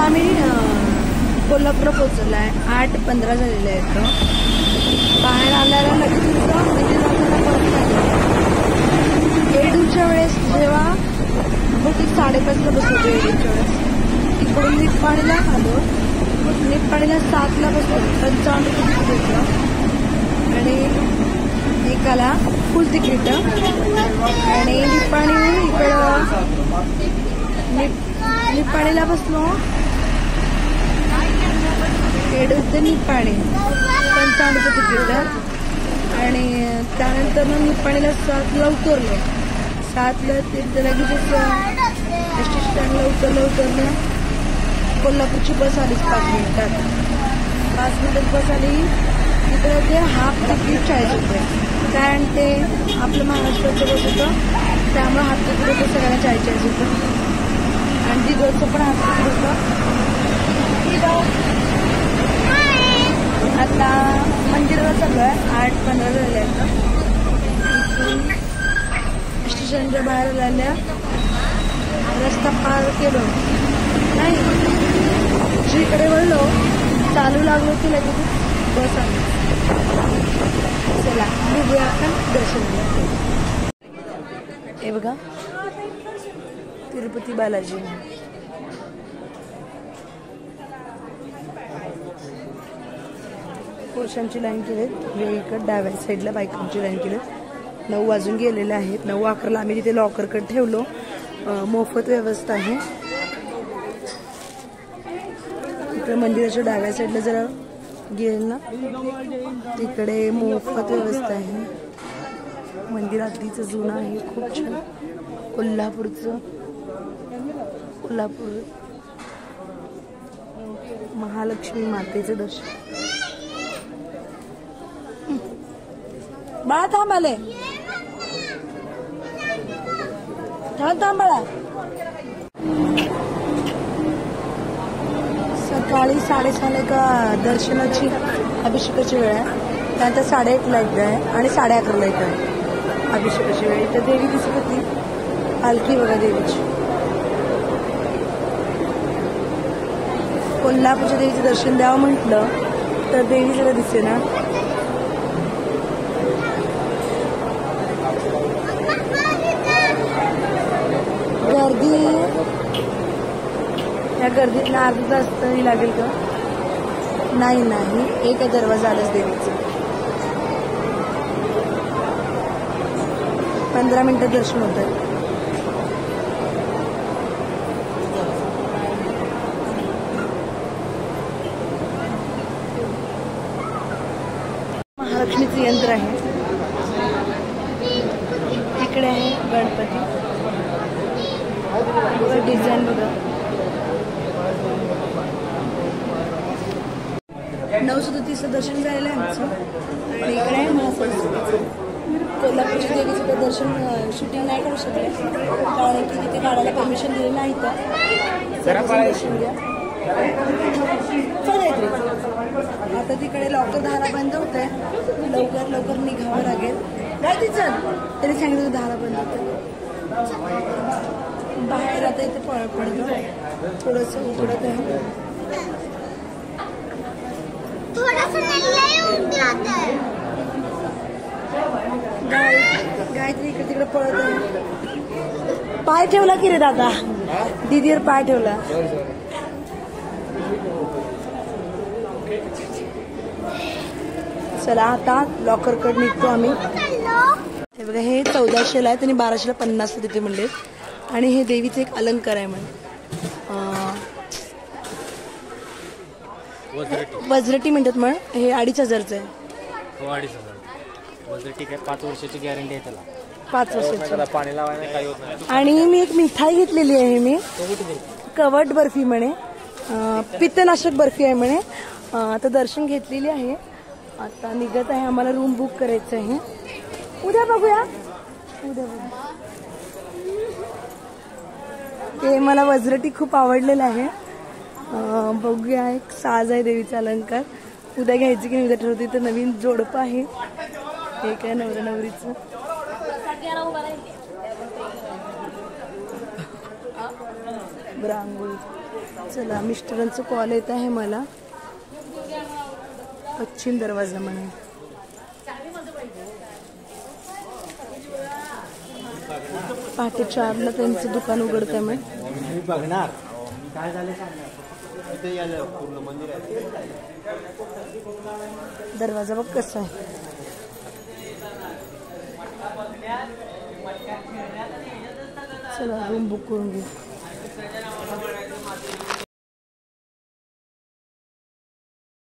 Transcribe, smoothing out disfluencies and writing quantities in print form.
आम्ही कोल्हापूर पोहोचलो आहे. 8:15 झालेले आहेत. बाहेर आल्याला लगेच एडूच्या वेळेस जेव्हा बहुतेक 5:30ला बसलो एडूच्या वेळेस. इकडून निप्पाणीला आलो. निप्पाणीला 7ला बसलो. 55 रुपये तिकीट घेतलं आणि एकाला फुल तिकीट. आणि निप्पाणीहून इकडं निप्पाणीला बसलो. एडू ते निप्पाणी 55 रुपये तिकीट. आणि त्यानंतर मग निप्पाणीला 7ला उतरलो. 7ला ते लगेच एसटी स्टँडला उतरलं. कोल्हापूरची बस आली 5 मिनिटात. 5 मिनिटात बस आली. तिकडे ते हाफ तिकीट 40 रुपये. कारण ते आपलं महाराष्ट्राचं बस होतं त्यामुळे हाफ तिकीट होतं सगळ्यांना 40 रुपये. आणि दिगरचं पण हाफ तिकीट होतं. आता मंदिराला सगळं 8:15 झाले आहेत. स्टेशनच्या बाहेर झाल्या. रस्ता पार केलो नाही दुसरीकडे वळलो. चालू लागलो की लगेच बस आली. चला बघूया आपण दर्शन. हे बघा तिरुपती बालाजी. पुरुषांची लाईन केलीत. वेगळीकडे डाव्या साईडला बायकांची लाईन केलीत. 9 वाजून गेलेले आहेत. 9:11ला आम्ही तिथे लॉकरकडे ठेवलो. मोफत व्यवस्था आहे. इकडे मंदिराच्या डाव्या साईडला जरा गेल ना तिकडे मोफत व्यवस्था आहे. मंदिर अगदीच जुनं आहे. खूप छान. कोल्हापूर महालक्ष्मी मातेचं दर्शन. बाळा थांब आले. थांब बाळा. सकाळी 6:30 का दर्शनाची अभिषेकाची वेळ आहे. त्यानंतर 1:30ला एक आहे आणि 11:30ला एक आहे अभिषेकाची वेळ. तर देवी दिसत होती. पालखी बघा देवीची. कोल्हापूरच्या देवीचं दर्शन द्यावं म्हटलं तर देवी जरा दिसे ना. गर्दी. या गर्दीतला अर्धा तास तरी लागेल का? नाही एका दरवाजा आलाच देवीचं. 15 मिनिटात दर्शन होतं. महालक्ष्मीचं यंत्र आहे. इकडे आहे गणपती. डिझाईन बघा. 9:37चं दर्शन झालेलं आहे आमचं. आणि इकडे आहे कोल्हापूरच्या देवीचं दर्शन शूटिंग नाही करू शकले कारण की तिथे काढायला परमिशन दिलेलं नाही. तर दर्शन घ्या. आता तिकडे लवकर 10ला बंद होत आहे. लवकर निघावं लागेल. काय चल तरी सांगितलं 10ला बंद होतं. बाहेर आता इथे पडलो. थोडंसं उघडत आहे. गायत्री इकडे तिकडे पळत आहे. पाय ठेवला की रे दादा. दीदीवर पाय ठेवला. चला आता लॉकरकडे निघतो आम्ही. हे बघा हे 1400ला आहेत आणि 1250 तिथे म्हणले. आणि हे देवीचे एक अलंकार आहे म्हणे. वज्रटी म्हणतात म्हण. हे 2500चं आहे. 2500 वज्रटी काय 5 वर्षाची गॅरंटी आहे त्याला. 5 वर्षाची. पाणी लावायला काही होत नाही. आणि मी एक मिठाई घेतलेली आहे. मी कवट बर्फी म्हणे. पित्तनाशक बर्फी आहे म्हणे. आता दर्शन घेतलेली आहे. आता निघत आहे. आम्हाला रूम बुक करायचं आहे. उद्या बघूया. ते मला वज्रटी खूप आवडलेलं आहे. बघूया. एक साज आहे देवीचा अलंकार. उद्या घ्यायची की उद्या ठरवते. तर नवीन जोडपं आहे. हे काय नवरा नवरीचं. बरं आंघोळी चला, मिस्टरांचा कॉल येत आहे मला. पश्चिम दरवाजा म्हणून. पहाटे 4ला त्यांचं दुकान उघडतं. मग मी बघणार काय झालं इथे यायला पूर्ण मंदिर आहे. दरवाजा बघ कसा आहे. चला, रूम बुक करून घेऊ.